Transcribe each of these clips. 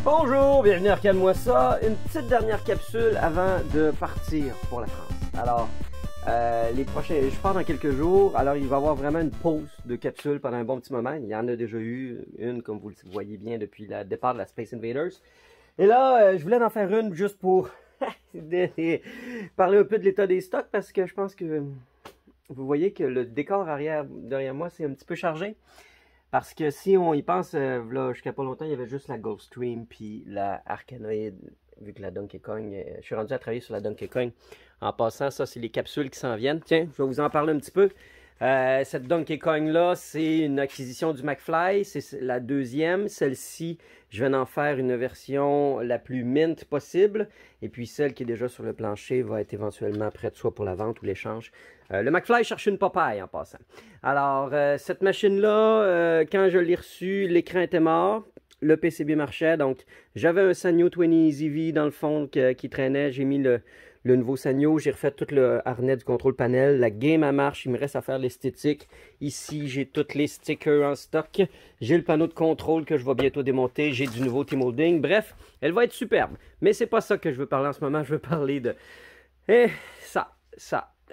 Bonjour, bienvenue à Regarde-moi ça. Une petite dernière capsule avant de partir pour la France. Alors, je pars dans quelques jours, alors il va y avoir vraiment une pause de capsule pendant un bon petit moment. Il y en a déjà eu une, comme vous le voyez bien, depuis le départ de la Space Invaders. Et là, je voulais en faire une juste pour parler un peu de l'état des stocks, parce que je pense que vous voyez que le décor arrière derrière moi, c'est un petit peu chargé. Parce que si on y pense, là, jusqu'à pas longtemps, il y avait juste la Gulfstream puis la Arkanoid, vu que la Donkey Kong, je suis rendu à travailler sur la Donkey Kong. En passant, ça, c'est les capsules qui s'en viennent. Tiens, je vais vous en parler un petit peu. Cette Donkey Kong-là, c'est une acquisition du McFly, c'est la deuxième. Celle-ci, je vais en faire une version la plus mint possible. Et puis celle qui est déjà sur le plancher va être éventuellement prête soit pour la vente ou l'échange. Le McFly cherche une Popeye en passant. Alors, cette machine-là, quand je l'ai reçue, l'écran était mort. Le PCB marchait, donc j'avais un Sanyo 20 EasyV dans le fond qui traînait. J'ai mis le nouveau Sanyo, j'ai refait tout le harnais du contrôle panel. La game à marche, il me reste à faire l'esthétique. Ici, j'ai tous les stickers en stock. J'ai le panneau de contrôle que je vais bientôt démonter. J'ai du nouveau T-molding. Bref, elle va être superbe. Mais c'est pas ça que je veux parler en ce moment. Je veux parler de ça.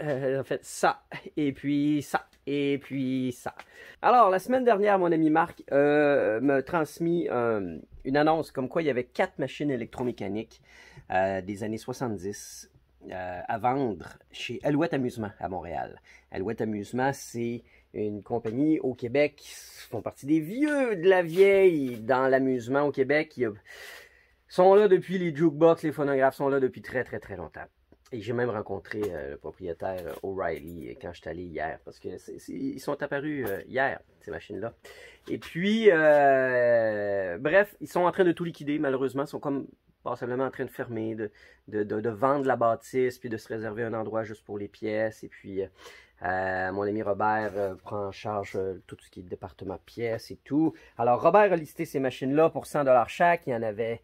En fait, ça, et puis ça, et puis ça. Alors, la semaine dernière, mon ami Marc m'a transmis une annonce comme quoi il y avait 4 machines électromécaniques des années 70 à vendre chez Alouette Amusement à Montréal. Alouette Amusement, c'est une compagnie au Québec qui font partie des vieux de la vieille dans l'amusement au Québec. Ils sont là depuis les jukebox, les phonographes sont là depuis très longtemps. Et j'ai même rencontré le propriétaire O'Reilly quand je suis allé hier, parce que ils sont apparus hier, ces machines-là. Et puis, bref, ils sont en train de tout liquider, malheureusement. Ils sont comme passablement en train de fermer, de vendre la bâtisse, puis de se réserver un endroit juste pour les pièces. Et puis, mon ami Robert prend en charge tout ce qui est département pièces et tout. Alors, Robert a listé ces machines-là pour 100$ chaque. Il y en avait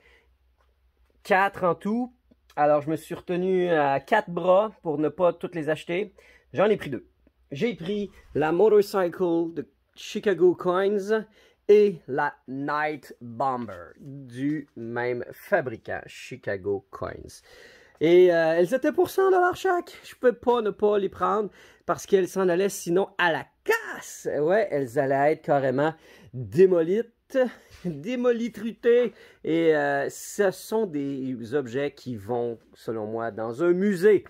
4 en tout. Alors, je me suis retenu à 4 bras pour ne pas toutes les acheter. J'en ai pris 2. J'ai pris la Motorcycle de Chicago Coins et la Night Bomber du même fabricant, Chicago Coins. Et elles étaient pour 100$ chaque. Je ne peux pas ne pas les prendre parce qu'elles s'en allaient sinon à la casse. Ouais, elles allaient être carrément démolitrutés. Et ce sont des objets qui vont, selon moi, dans un musée.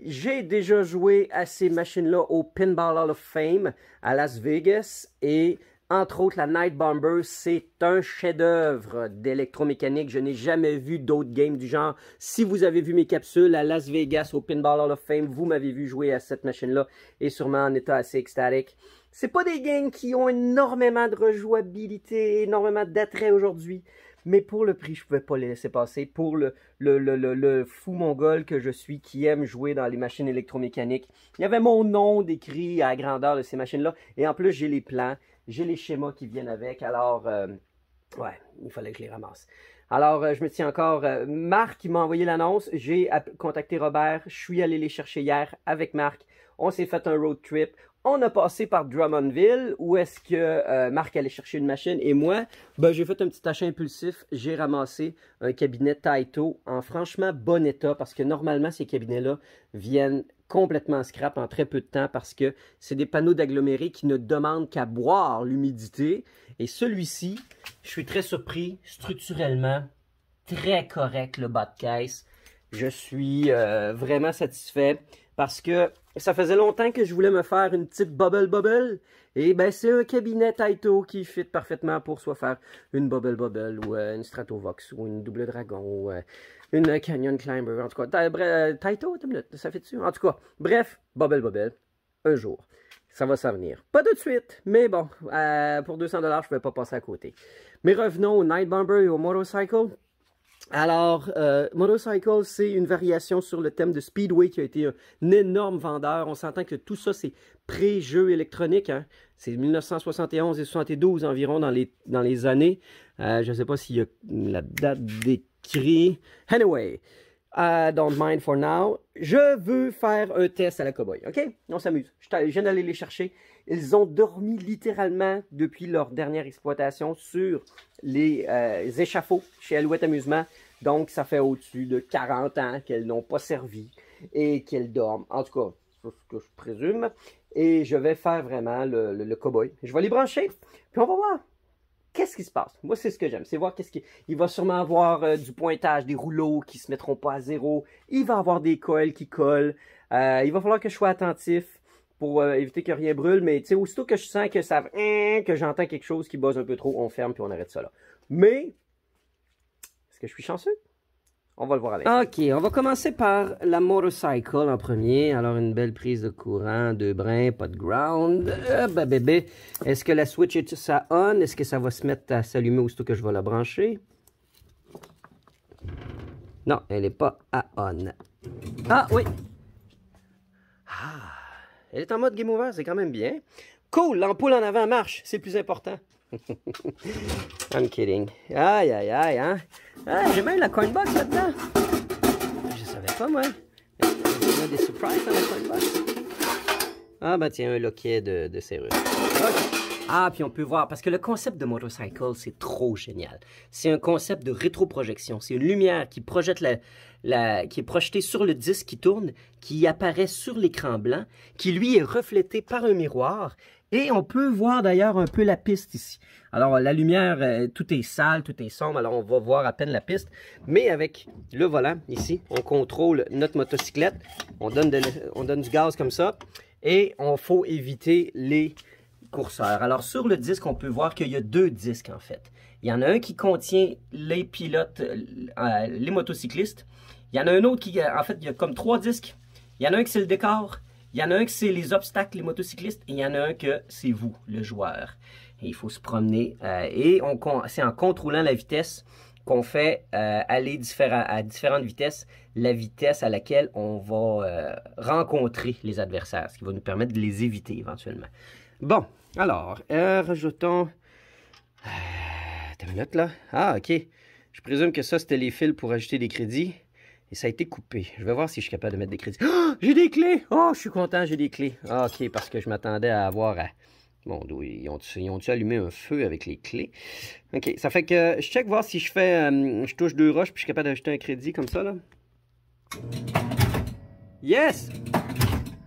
J'ai déjà joué à ces machines-là au Pinball Hall of Fame à Las Vegas et entre autres, la Night Bomber, c'est un chef-d'œuvre d'électromécanique. Je n'ai jamais vu d'autres games du genre. Si vous avez vu mes capsules à Las Vegas, au Pinball Hall of Fame, vous m'avez vu jouer à cette machine-là et sûrement en état assez extatique. C'est pas des games qui ont énormément de rejouabilité, énormément d'attrait aujourd'hui. Mais pour le prix, je pouvais pas les laisser passer. Pour le fou mongol que je suis qui aime jouer dans les machines électromécaniques. Il y avait mon nom décrit à la grandeur de ces machines-là. Et en plus, j'ai les plans. J'ai les schémas qui viennent avec, alors, ouais, il fallait que je les ramasse. Alors, je me tiens encore, Marc, il m'a envoyé l'annonce, j'ai contacté Robert, je suis allé les chercher hier avec Marc, on s'est fait un road trip, on a passé par Drummondville, où est-ce que Marc allait chercher une machine, et moi, ben, j'ai fait un petit achat impulsif, j'ai ramassé un cabinet Taito en franchement bon état, parce que normalement, ces cabinets-là viennent complètement scrap en très peu de temps parce que c'est des panneaux d'agglomérés qui ne demandent qu'à boire l'humidité. Et celui-ci, je suis très surpris, structurellement, très correct le bas de caisse. Je suis vraiment satisfait parce que ça faisait longtemps que je voulais me faire une petite bubble. Et ben c'est un cabinet Taito qui fit parfaitement pour soit faire une bubble ou une Stratovox ou une Double Dragon ou une Canyon Climber. En tout cas, Taito, ça fait dessus. En tout cas, bref, bubble, un jour. Ça va s'en venir. Pas tout de suite, mais bon, pour 200$, je ne pouvais pas passer à côté. Mais revenons au Night Bomber et au Motorcycle. Alors, Motorcycle, c'est une variation sur le thème de Speedway qui a été un énorme vendeur. On s'entend que tout ça, c'est pré-jeu électronique. Hein? C'est 1971 et 72 environ dans les années. Je ne sais pas s'il y a la date d'écrit. Anyway, don't mind for now. Je veux faire un test à la cowboy, OK? On s'amuse. Je viens d'aller les chercher. Ils ont dormi littéralement depuis leur dernière exploitation sur les échafauds chez Alouette Amusement. Donc, ça fait au-dessus de 40 ans qu'elles n'ont pas servi et qu'elles dorment. En tout cas, c'est ce que je présume. Et je vais faire vraiment le cow-boy. Je vais les brancher, puis on va voir qu'est-ce qui se passe. Moi, c'est ce que j'aime. C'est voir qu'est-ce qui... Il va sûrement avoir du pointage, des rouleaux qui se mettront pas à zéro. Il va avoir des coils qui collent. Il va falloir que je sois attentif pour éviter que rien brûle. Mais tu sais, aussitôt que je sens que ça... que j'entends quelque chose qui buzz un peu trop, on ferme puis on arrête ça là. Mais... est-ce que je suis chanceux? On va le voir avec. OK, on va commencer par la motorcycle en premier. Alors, une belle prise de courant, 2 brins, pas de ground. Ben, bébé, est-ce que la switch est ça on? Est-ce que ça va se mettre à s'allumer aussitôt que je vais la brancher? Non, elle n'est pas à on. Ah, oui! Ah, elle est en mode game over, c'est quand même bien. Cool, l'ampoule en avant marche, c'est le plus important. I'm kidding. Aïe, aïe, aïe, hein? Ah, j'ai même la coinbox là-dedans. Je savais pas, moi. Il y a des surprises dans la coinbox. Ah, ben tiens, un loquet de serrure. Okay. Ah, puis on peut voir, parce que le concept de motorcycle, c'est trop génial. C'est un concept de rétroprojection. C'est une lumière qui projette qui est projetée sur le disque qui tourne, qui apparaît sur l'écran blanc, qui lui est reflété par un miroir. Et on peut voir d'ailleurs un peu la piste ici. Alors la lumière, tout est sale, tout est sombre, alors on va voir à peine la piste. Mais avec le volant ici, on contrôle notre motocyclette. On donne du gaz comme ça. Et on faut éviter les courseurs. Alors sur le disque, on peut voir qu'il y a 2 disques en fait. Il y en a un qui contient les pilotes, les motocyclistes. Il y en a un autre qui, en fait, il y a comme 3 disques. Il y en a un qui c'est le décor. Il y en a un que c'est les obstacles, les motocyclistes, et il y en a un que c'est vous, le joueur. Et il faut se promener, c'est en contrôlant la vitesse qu'on fait aller à différentes vitesses, la vitesse à laquelle on va rencontrer les adversaires, ce qui va nous permettre de les éviter éventuellement. Bon, alors, rajoutons... T'as une minute là? Ah, ok. Je présume que ça, c'était les fils pour ajouter des crédits. Et ça a été coupé. Je vais voir si je suis capable de mettre des crédits. Oh, j'ai des clés! Oh, je suis content, j'ai des clés. Ah, ok, parce que je m'attendais à avoir... Bon, ils ont-tu allumé un feu avec les clés? Ok, ça fait que je check voir si je fais... je touche 2 roches puis je suis capable d'ajouter un crédit comme ça, là. Yes!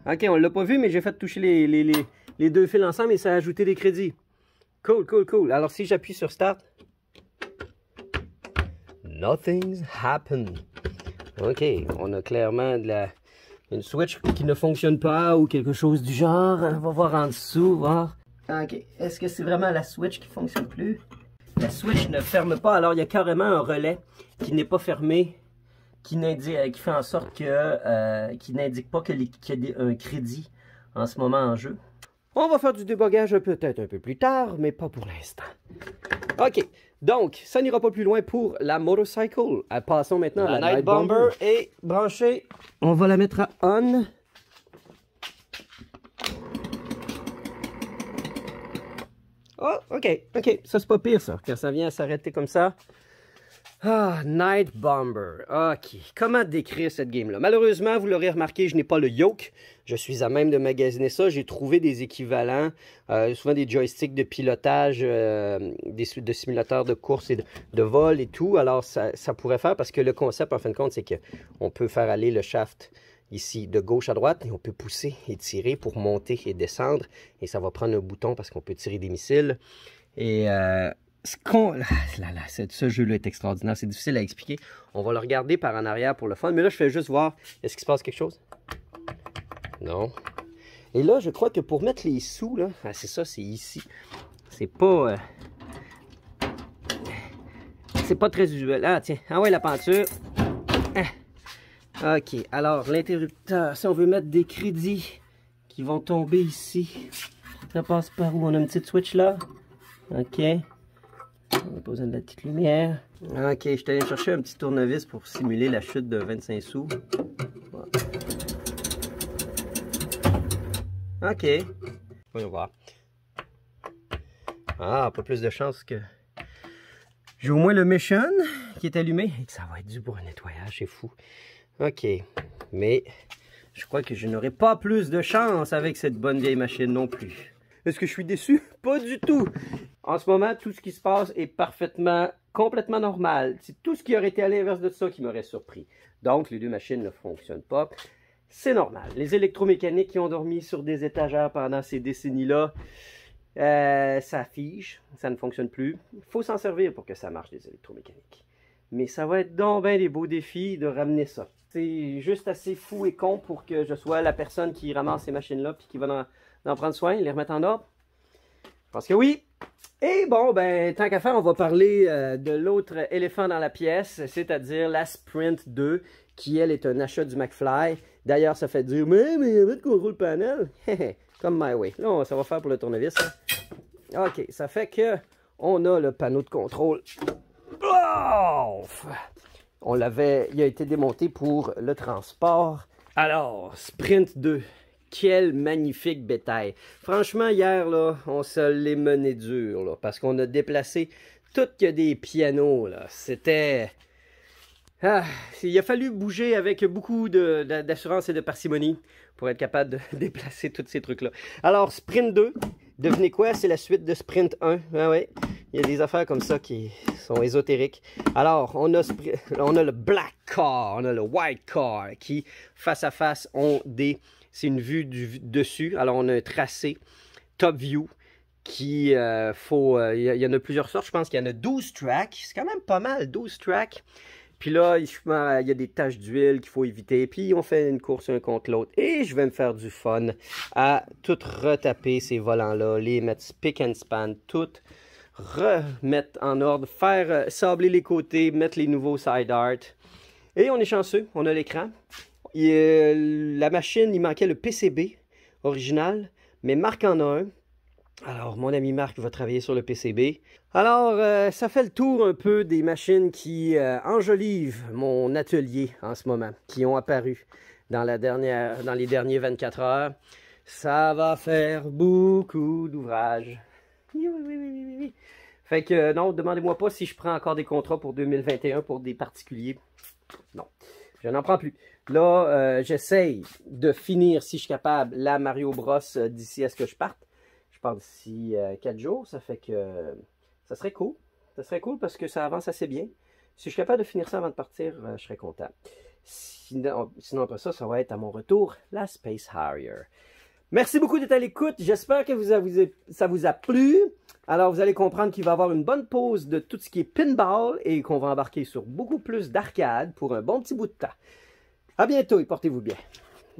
Ok, on l'a pas vu, mais j'ai fait toucher les 2 fils ensemble et ça a ajouté des crédits. Cool, cool, cool. Alors, si j'appuie sur Start... Nothing's happened. OK, on a clairement une switch qui ne fonctionne pas ou quelque chose du genre. On va voir en dessous, voir. OK, est-ce que c'est vraiment la switch qui ne fonctionne plus? La switch ne ferme pas, alors il y a carrément un relais qui n'est pas fermé, qui fait en sorte que qui n'indique pas qu'il y a un crédit en ce moment en jeu. On va faire du débogage peut-être un peu plus tard, mais pas pour l'instant. OK. Donc, ça n'ira pas plus loin pour la motorcycle. Passons maintenant à la Night Bomber est branchée. On va la mettre à on. Oh, OK, OK. Ça, c'est pas pire, ça. Quand ça vient à s'arrêter comme ça. Ah, Night Bomber. OK. Comment décrire cette game-là? Malheureusement, vous l'aurez remarqué, je n'ai pas le yoke. Je suis à même de magasiner ça. J'ai trouvé des équivalents, souvent des joysticks de pilotage, de simulateurs de course et de vol et tout. Alors, ça pourrait faire parce que le concept, en fin de compte, c'est qu'on peut faire aller le shaft ici de gauche à droite et on peut pousser et tirer pour monter et descendre. Et ça va prendre un bouton parce qu'on peut tirer des missiles. Et... ce jeu-là est extraordinaire, c'est difficile à expliquer. On va le regarder par en arrière pour le fun, mais là, je fais juste voir, est-ce qu'il se passe quelque chose? Non. Et là, je crois que pour mettre les sous, là, c'est ça, c'est ici. C'est pas très usuel. Ah, tiens, ah ouais, la peinture. Ah. OK, alors, l'interrupteur, si on veut mettre des crédits qui vont tomber ici, ça passe par où? On a une petite switch là. OK. On n'a pas besoin de la petite lumière. OK, je suis allé chercher un petit tournevis pour simuler la chute de 25 sous. Voilà. OK. Voyons voir. Ah, pas plus de chance que... J'ai au moins le Mission qui est allumé et que ça va être dû pour un nettoyage, c'est fou. OK. Mais je crois que je n'aurai pas plus de chance avec cette bonne vieille machine non plus. Est-ce que je suis déçu? Pas du tout. En ce moment, tout ce qui se passe est parfaitement, complètement normal. C'est tout ce qui aurait été à l'inverse de ça qui m'aurait surpris. Donc, les deux machines ne fonctionnent pas. C'est normal. Les électromécaniques qui ont dormi sur des étagères pendant ces décennies-là, ça fige, ça ne fonctionne plus. Il faut s'en servir pour que ça marche, les électromécaniques. Mais ça va être donc bien des beaux défis de ramener ça. C'est juste assez fou et con pour que je sois la personne qui ramasse ces machines-là puis qui va en prendre soin, les remettre en ordre. Je pense que oui. Et bon, ben, tant qu'à faire, on va parler de l'autre éléphant dans la pièce, c'est-à-dire la Sprint 2, qui, elle, est un achat du McFly. D'ailleurs, ça fait dire, mais il y avait de contrôle panel. Comme My Way. Là, ça va faire pour le tournevis. Hein? OK, ça fait que on a le panneau de contrôle. Oh! Il a été démonté pour le transport. Alors, Sprint 2. Quel magnifique bétail. Franchement, hier, là, on se l'est mené dur, là, parce qu'on a déplacé tout que des pianos, là. C'était... il a fallu bouger avec beaucoup d'assurance et de parcimonie pour être capable de déplacer tous ces trucs-là. Alors, Sprint 2, devinez quoi? C'est la suite de Sprint 1. Ah ouais, il y a des affaires comme ça qui sont ésotériques. Alors, on a le Black Car, on a le White Car, qui, face à face, ont des... C'est une vue du dessus. Alors, on a un tracé top view qui, il y en a plusieurs sortes. Je pense qu'il y en a 12 tracks. C'est quand même pas mal, 12 tracks. Puis là, il y a des taches d'huile qu'il faut éviter. Puis, on fait une course un contre l'autre. Et je vais me faire du fun à tout retaper ces volants-là, les mettre spick and span, tout remettre en ordre, faire sabler les côtés, mettre les nouveaux side art. Et on est chanceux, on a l'écran. La machine, il manquait le PCB original, mais Marc en a un. Alors, mon ami Marc va travailler sur le PCB. Alors, ça fait le tour un peu des machines qui enjolivent mon atelier en ce moment, qui ont apparu dans les derniers 24 heures. Ça va faire beaucoup d'ouvrages. Oui. Fait que, non, demandez-moi pas si je prends encore des contrats pour 2021 pour des particuliers. Non, je n'en prends plus. Là, j'essaye de finir, si je suis capable, la Mario Bros d'ici à ce que je parte. Je pars d'ici 4 jours, ça fait que ça serait cool. Ça serait cool parce que ça avance assez bien. Si je suis capable de finir ça avant de partir, je serais content. Sinon après ça, ça va être à mon retour, la Space Harrier. Merci beaucoup d'être à l'écoute. J'espère que ça vous a plu. Alors, vous allez comprendre qu'il va y avoir une bonne pause de tout ce qui est pinball et qu'on va embarquer sur beaucoup plus d'arcade pour un bon petit bout de temps. À bientôt et portez-vous bien.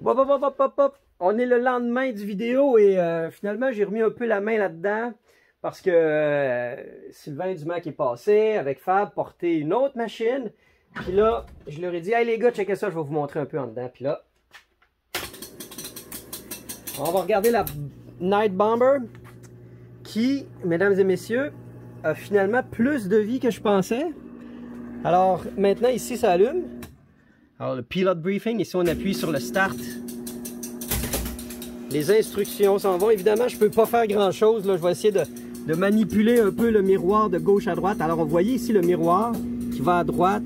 On est le lendemain du vidéo et finalement, j'ai remis un peu la main là-dedans parce que Sylvain Dumac est passé avec Fab porter une autre machine. Puis là, je leur ai dit, hey les gars, checkez ça, je vais vous montrer un peu en dedans. Puis là, on va regarder la Night Bomber qui, mesdames et messieurs, a finalement plus de vie que je pensais. Alors, maintenant, ici, ça allume. Alors, le Pilot Briefing, ici, on appuie sur le Start. Les instructions s'en vont. Évidemment, je ne peux pas faire grand-chose. Je vais essayer de manipuler un peu le miroir de gauche à droite. Alors, vous voyez ici le miroir qui va à droite.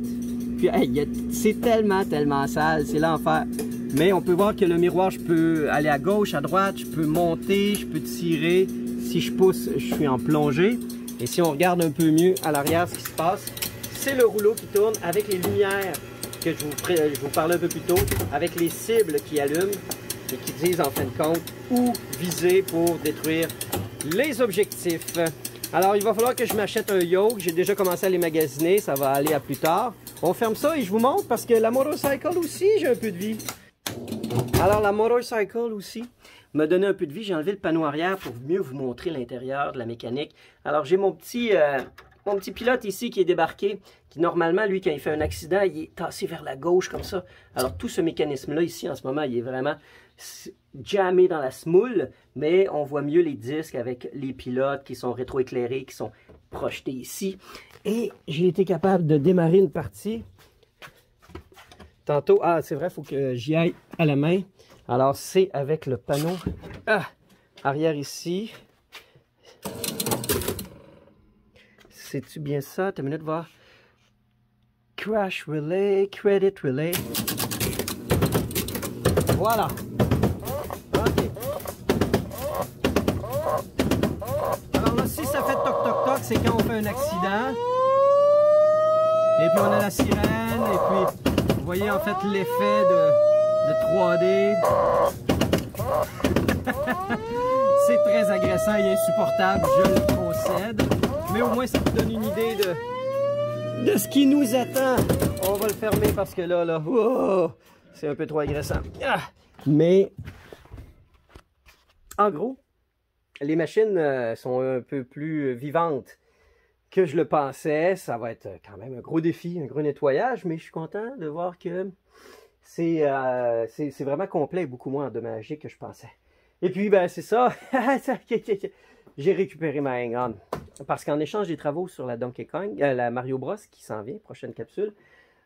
Puis, hey, c'est tellement sale, c'est l'enfer. Mais on peut voir que le miroir, je peux aller à gauche, à droite, je peux monter, je peux tirer. Si je pousse, je suis en plongée. Et si on regarde un peu mieux à l'arrière ce qui se passe, c'est le rouleau qui tourne avec les lumières que je vous parlais un peu plus tôt, avec les cibles qui allument et qui disent en fin de compte où viser pour détruire les objectifs. Alors, il va falloir que je m'achète un yoke. J'ai déjà commencé à les magasiner, ça va aller à plus tard. On ferme ça et je vous montre parce que la motorcycle aussi, j'ai un peu de vie. Alors, la motorcycle aussi m'a donné un peu de vie. J'ai enlevé le panneau arrière pour mieux vous montrer l'intérieur de la mécanique. Alors, j'ai mon petit pilote ici qui est débarqué, qui normalement, lui, quand il fait un accident, il est tassé vers la gauche comme ça. Alors, tout ce mécanisme-là ici, en ce moment, il est vraiment jammé dans la smoule, mais on voit mieux les disques avec les pilotes qui sont rétroéclairés, qui sont projetés ici. Et j'ai été capable de démarrer une partie. Tantôt, c'est vrai, il faut que j'y aille à la main. Alors, c'est avec le panneau arrière ici. C'est-tu bien ça? T'as une minute de voir. Crash Relay, Credit Relay. Voilà. OK. Alors là, si ça fait toc toc toc, c'est quand on fait un accident. Et puis on a la sirène, et puis vous voyez en fait l'effet de 3D. C'est très agressant et insupportable, je le concède. Mais au moins ça vous donne une idée de ce qui nous attend. On va le fermer parce que là, oh, c'est un peu trop agressant. Ah, mais en gros, les machines sont un peu plus vivantes que je le pensais. Ça va être quand même un gros défi, un gros nettoyage, mais je suis content de voir que c'est vraiment complet et beaucoup moins endommagé que je pensais. Et puis, ben c'est ça. J'ai récupéré ma hang-on. Parce qu'en échange des travaux sur la Donkey Kong, la Mario Bros qui s'en vient, prochaine capsule,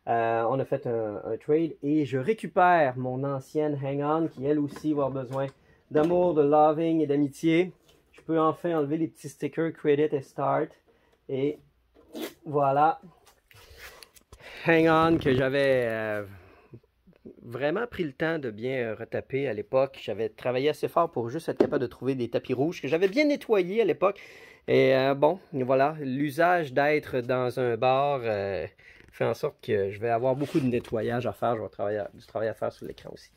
on a fait un trade et je récupère mon ancienne hang-on qui elle aussi va avoir besoin d'amour, de loving et d'amitié. Je peux enfin enlever les petits stickers Credit et Start. Et voilà. Hang-on que j'avais vraiment pris le temps de bien retaper à l'époque. J'avais travaillé assez fort pour juste être capable de trouver des tapis rouges que j'avais bien nettoyés à l'époque. Et bon, voilà, l'usage d'être dans un bar fait en sorte que je vais avoir beaucoup de nettoyage à faire. Je vais avoir du travail à faire sur l'écran aussi.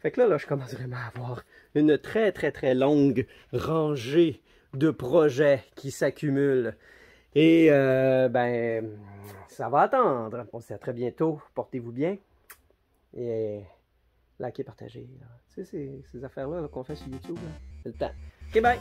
Fait que là, je commence vraiment à avoir une très longue rangée de projets qui s'accumulent. Et ben, ça va attendre. On se dit à très bientôt. Portez-vous bien. Et likez, partagez. Tu sais, ces affaires-là qu'on fait sur YouTube, c'est le temps. OK, bye!